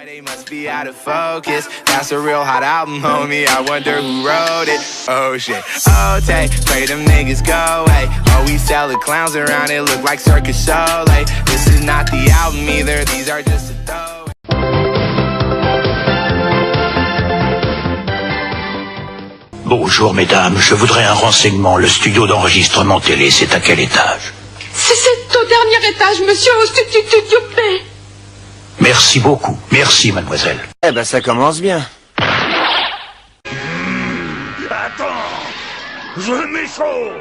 They must be out of focus. That's a real hot album, homie. I wonder who wrote it. Oh shit. Oh, take, pray them niggas go away. Oh, we sell the clowns around it, look like Circus Soleil. This is not the album either, these are just a throw. Bonjour mesdames, je voudrais un renseignement. Le studio d'enregistrement télé, c'est à quel étage? C'est au dernier étage, monsieur, s'il vous plaît. Merci beaucoup. Merci, mademoiselle. Eh ben, ça commence bien. Attends, je m'échauffe.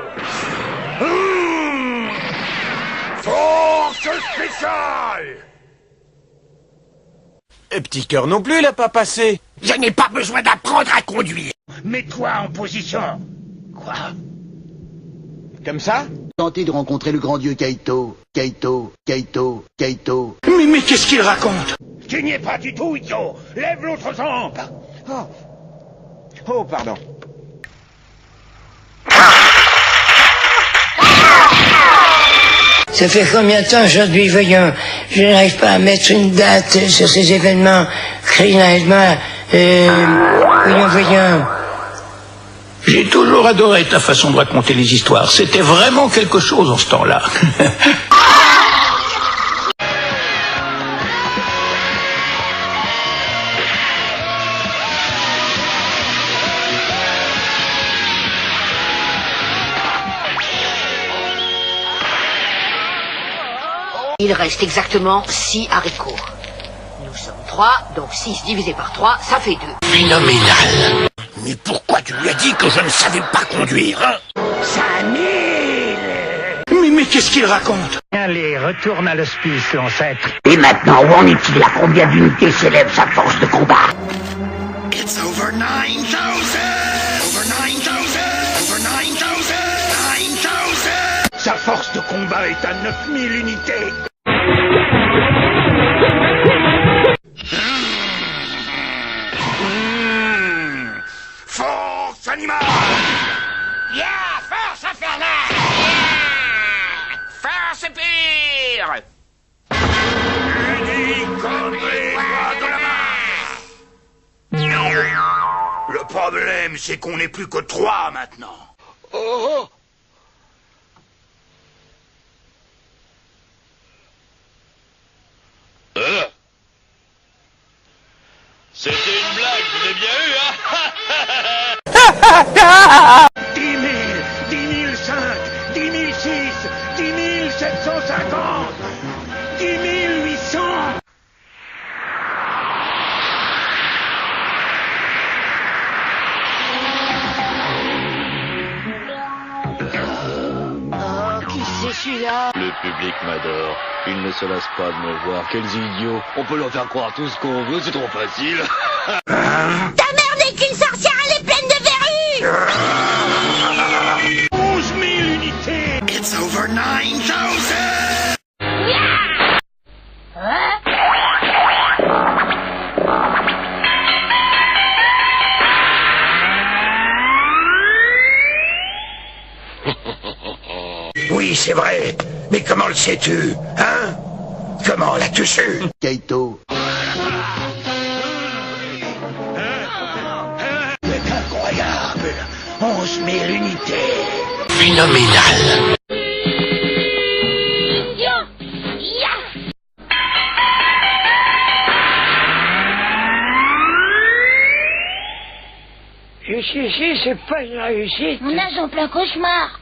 Force spéciale. Petit cœur non plus, il a pas passé. Je n'ai pas besoin d'apprendre à conduire. Mets-toi en position. Quoi? Comme ça? Tentez de rencontrer le grand dieu Kaito. Kaito. Mais qu'est-ce qu'il raconte? Tu n'y es pas du tout, idiot. Lève l'autre jambe. Oh, pardon. Ça fait combien de temps aujourd'hui, voyons? Je n'arrive pas à mettre une date sur ces événements. Voyons. J'ai toujours adoré ta façon de raconter les histoires. C'était vraiment quelque chose en ce temps-là. Il reste exactement 6 haricots. Nous sommes 3, donc 6 divisé par 3, ça fait 2. Phénoménal. Mais pourquoi tu lui as dit que je ne savais pas conduire, hein? 5000. Mais qu'est-ce qu'il raconte? Allez, retourne à l'hospice, l'ancêtre. Et maintenant, où en est-il? À combien d'unités s'élève sa force de combat? It's over 9000. Over 9000. Over 9000. 9000. Sa force de combat est à 9000 unités. Force animale. Yeah, force infernale. Yeah. Force pire. Unis comme les doigts de la main. Le problème, c'est qu'on n'est plus que 3 maintenant. Oh. C'était une blague, vous l'avez bien eu, hein? 10 000, 10 005, 10 006, 10 750, 10 800. Qui c'est celui-là? Le public m'adore. Il ne se lasse pas de me voir. Quels idiots. On peut leur faire croire tout ce qu'on veut, c'est trop facile. Ta mère n'est qu'une sorcière, elle est pleine de verrues. 11 000 unités. It's over 9000. Oui, c'est vrai. Mais comment le sais-tu, hein? Comment l'as-tu su? Kaito. C'est incroyable. 11 000 unités. Phénoménal. Jusqu'ici, c'est pas une réussite. On nage en plein cauchemar.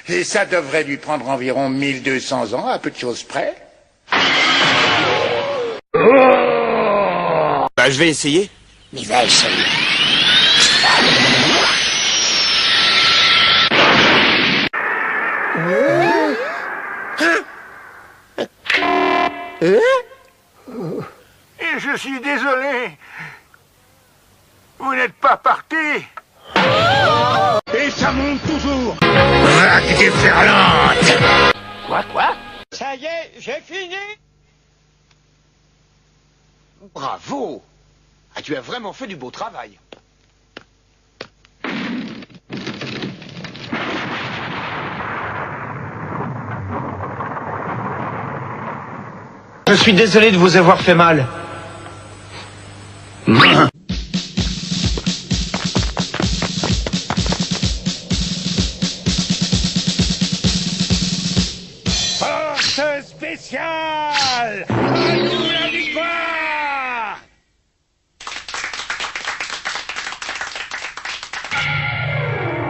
Et ça devrait lui prendre environ 1200 ans, à peu de choses près. Bah, je vais essayer. Mais va essayer. Et je suis désolé. Vous n'êtes pas parti. Et ça monte toujours. Ah, t'es ferlante. Quoi? Ça y est, j'ai fini. Bravo. Ah, tu as vraiment fait du beau travail. Je suis désolé de vous avoir fait mal. Force spéciale! À nous la victoire!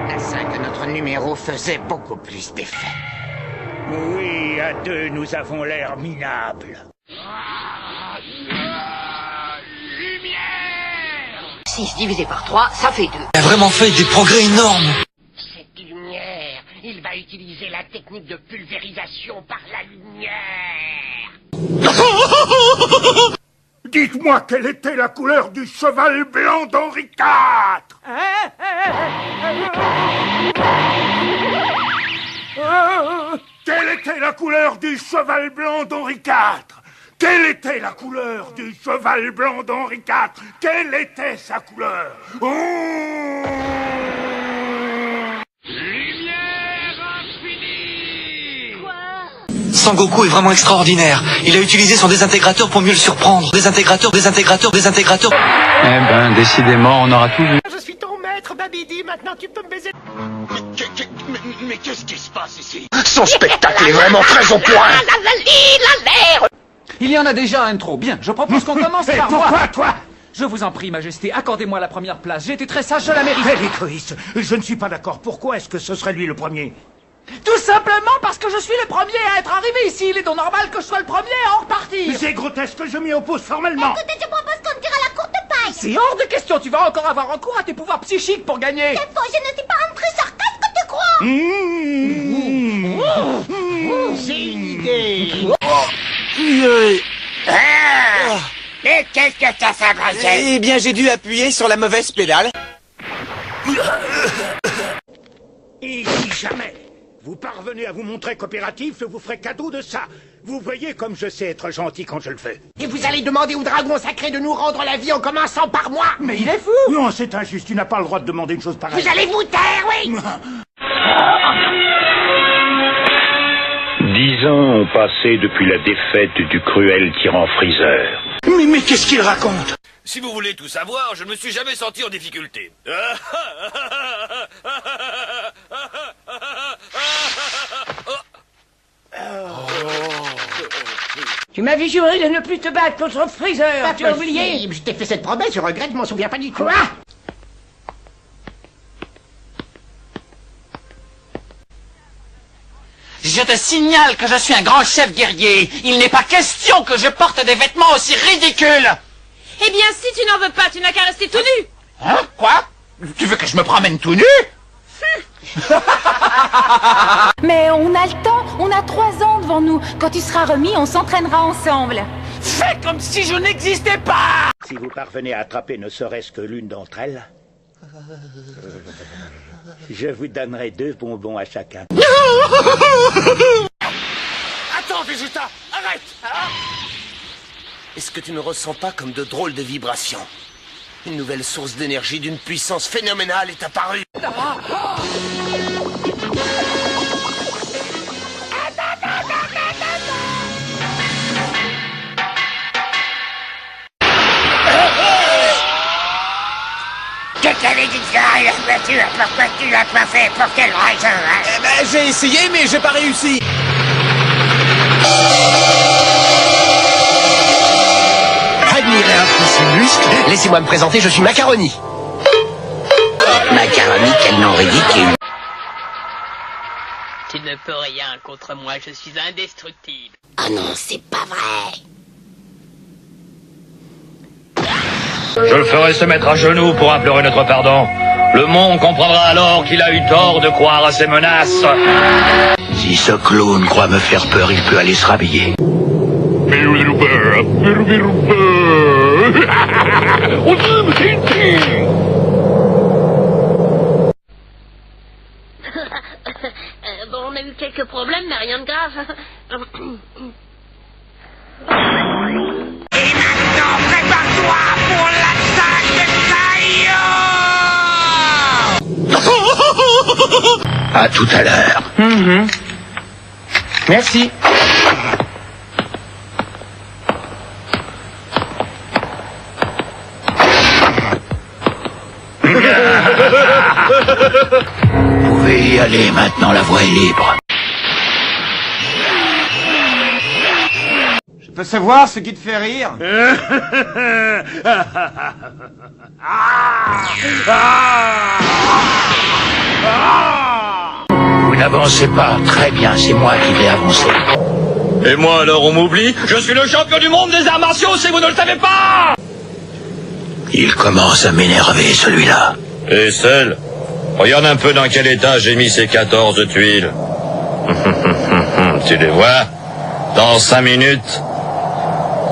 À 5, notre numéro faisait beaucoup plus d'effet. Oui, à 2, nous avons l'air minables. 6 divisé par 3, ça fait 2. Il a vraiment fait des progrès énormes. Cette lumière, il va utiliser la technique de pulvérisation par la lumière. Dites-moi quelle était la couleur du cheval blanc d'Henri IV. Quelle était la couleur du cheval blanc d'Henri IV? Quelle était la couleur du cheval blanc d'Henri IV? Quelle était sa couleur? Lumière infinie! Sangoku est vraiment extraordinaire. Il a utilisé son désintégrateur pour mieux le surprendre. Désintégrateur. Eh ben, décidément, on aura tout vu. Je suis ton maître, Babidi, maintenant tu peux me baiser. Mais qu'est-ce qui se passe ici? Son spectacle est vraiment très au point. Il y en a déjà un trop. Bien, je propose qu'on commence par moi. Pourquoi, toi? Je vous en prie, Majesté, accordez-moi la première place. J'ai été très sage, je la mérite. Quel égoïste! Je ne suis pas d'accord. Pourquoi est-ce que ce serait lui le premier? Tout simplement parce que je suis le premier à être arrivé ici. Il est donc normal que je sois le premier à en repartir. C'est grotesque, je m'y oppose formellement. Écoutez, je propose qu'on tire à la courte paille. C'est hors de question. Tu vas encore avoir recours à tes pouvoirs psychiques pour gagner. C'est faux, je ne suis pas un tricheur. Qu'est-ce que tu crois? C'est une idée. Mais qu'est-ce que ça s'abrasait? Eh bien, j'ai dû appuyer sur la mauvaise pédale. Et si jamais vous parvenez à vous montrer coopératif, je vous ferai cadeau de ça. Vous voyez comme je sais être gentil quand je le fais. Et vous allez demander au dragon sacré de nous rendre la vie en commençant par moi? Mais il est fou! Non, c'est injuste, tu n'as pas le droit de demander une chose pareille. Vous allez vous taire, oui! 10 ans ont passé depuis la défaite du cruel tyran Freezer. Mais qu'est-ce qu'il raconte? Si vous voulez tout savoir, je ne me suis jamais senti en difficulté. Tu m'avais juré de ne plus te battre contre Freezer, tu as oublié? Je t'ai fait cette promesse, je regrette, je m'en souviens pas du tout. Quoi? Je te signale que je suis un grand chef guerrier. Il n'est pas question que je porte des vêtements aussi ridicules. Eh bien, si tu n'en veux pas, tu n'as qu'à rester tout nu. Hein? Quoi? Tu veux que je me promène tout nu? Mais on a le temps, on a 3 ans devant nous. Quand tu seras remis, on s'entraînera ensemble. Fais comme si je n'existais pas! Si vous parvenez à attraper ne serait-ce que l'une d'entre elles, je vous donnerai 2 bonbons à chacun. Attends, Vegeta, arrête! Est-ce que tu ne ressens pas comme de drôles de vibrations? Une nouvelle source d'énergie d'une puissance phénoménale est apparue. Je t'avais dit de faire la voiture, pourquoi tu l'as pas fait? Pour quelle raison, hein? Eh ben, j'ai essayé, mais j'ai pas réussi. Admirez un peu ses muscles. Laissez-moi me présenter, je suis Macaroni. Macaroni, quel nom ridicule. Tu ne peux rien contre moi, je suis indestructible. Ah non, c'est pas vrai. Je le ferai se mettre à genoux pour implorer notre pardon. Le monde comprendra alors qu'il a eu tort de croire à ses menaces. Si ce clown croit me faire peur, il peut aller se rhabiller. Bon, on a eu quelques problèmes, mais rien de grave. Et maintenant, prépare-toi pour l'attaque de Kaio! À tout à l'heure. Merci. Vous pouvez y aller maintenant, la voie est libre. Je peux savoir ce qui te fait rire? Vous n'avancez pas. Très bien, c'est moi qui vais avancer. Et moi alors on m'oublie? Je suis le champion du monde des arts martiaux si vous ne le savez pas! Il commence à m'énerver, celui-là. Et celle? Regarde un peu dans quel état j'ai mis ces 14 tuiles. Tu les vois? Dans 5 minutes,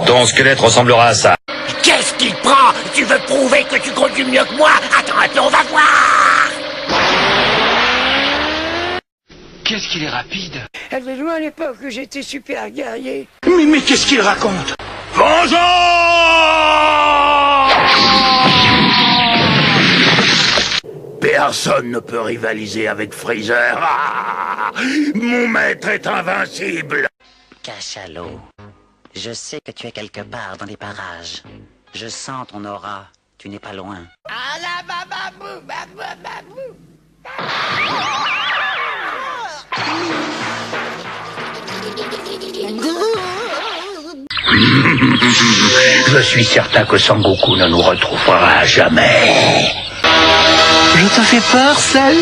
ton squelette ressemblera à ça. Qu'est-ce qu'il prend? Tu veux prouver que tu conduis mieux que moi? Attends, on va voir! Qu'est-ce qu'il est rapide? Elle fait loin à l'époque où j'étais super guerrier. Mais qu'est-ce qu'il raconte? Bonjour! Personne ne peut rivaliser avec Freezer. Ah, mon maître est invincible. Cachalot, je sais que tu es quelque part dans les parages. Je sens ton aura. Tu n'es pas loin. Ah la bababou, babou, babou. Je suis certain que Sangoku ne nous retrouvera jamais. Je te fais peur, seul?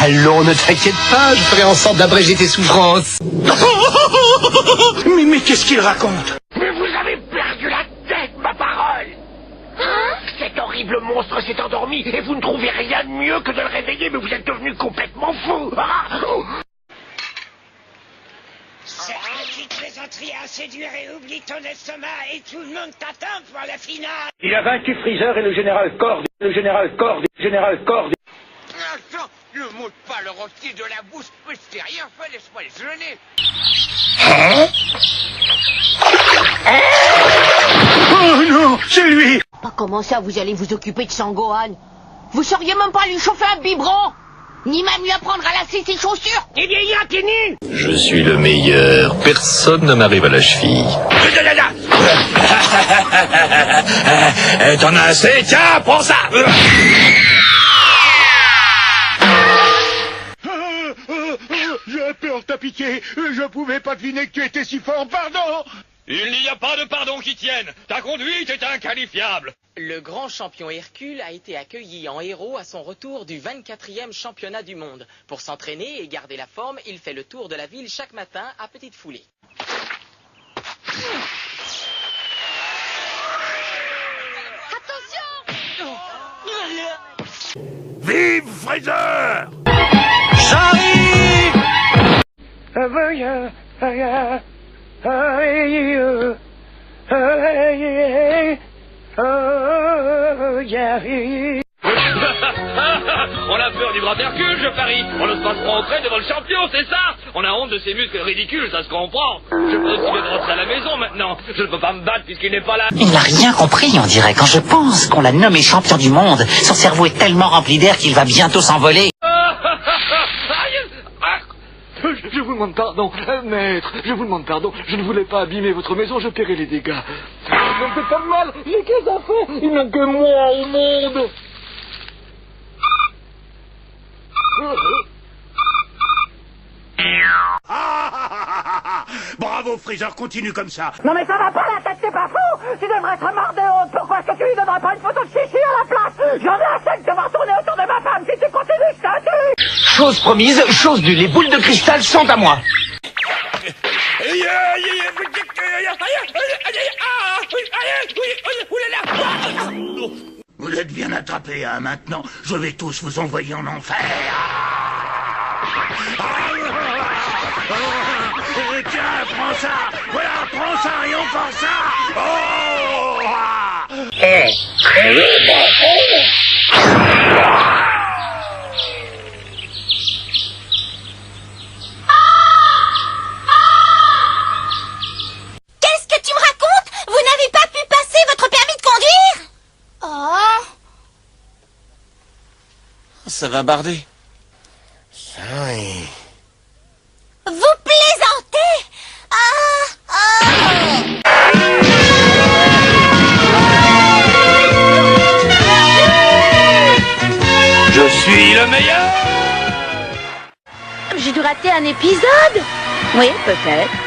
Allons, ne t'inquiète pas, je ferai en sorte d'abréger tes souffrances. Mais qu'est-ce qu'il raconte? Mais vous avez perdu la tête, ma parole! Hein? Cet horrible monstre s'est endormi et vous ne trouvez rien de mieux que de le réveiller, mais vous êtes devenu complètement fou! Cette petite plaisanterie à séduire et oublie ton estomac et tout le monde t'attend pour la finale. Il a vaincu Freezer et le général Cord. Le général Cord. Attends, ne monte pas le rôti de la bouche, mais je t'ai rien fait, laisse-moi les jeûner. Oh non, c'est lui! Comment ça, vous allez vous occuper de Sangohan? Vous sauriez même pas lui chauffer un biberon? Ni même lui apprendre à lasser ses chaussures? Eh bien, il y a pieds nus! Je suis le meilleur. Personne ne m'arrive à la cheville. T'en as assez? Tiens, prends ça! J'ai peur, t'as piqué. Je pouvais pas deviner que tu étais si fort, pardon! Il n'y a pas de pardon qui tienne. Ta conduite est inqualifiable. Le grand champion Hercule a été accueilli en héros à son retour du 24e championnat du monde. Pour s'entraîner et garder la forme, il fait le tour de la ville chaque matin à petite foulée. Attention! Vive Freezer! J'arrive! On a peur du grand Hercule, je parie. On n'ose pas se rentrer devant le champion, c'est ça? On a honte de ses muscles ridicules, ça se comprend. Je peux aussi mettre à la maison maintenant. Je ne peux pas me battre puisqu'il n'est pas là. Il n'a rien compris, on dirait. Quand je pense qu'on l'a nommé champion du monde, son cerveau est tellement rempli d'air qu'il va bientôt s'envoler. Je vous demande pardon, maître, je vous demande pardon, je ne voulais pas abîmer votre maison, je paierai les dégâts. Ne me faites pas de mal, j'ai qu'un enfant, il n'y a que moi au monde. Bravo Freezer, continue comme ça. Non mais ça va pas la tête, t'es pas fou! Tu devrais être mort de honte! Pourquoi est-ce que tu lui donnerais pas une photo de chichi à la place? J'en ai assez de devoir tourner autour de ma femme! Si tu continues, je t'en tue! Chose promise, chose due, les boules de cristal sont à moi. Vous êtes bien attrapés, hein, maintenant. Je vais tous vous envoyer en enfer. Tiens, prends ça. Voilà, prends ça et encore ça. Qu'est-ce que tu me racontes? Vous n'avez pas pu passer votre permis de conduire? Oh. Ça va barder. Oui. Vous plaisantez? suis le meilleur. J'ai dû rater un épisode. Oui, peut-être.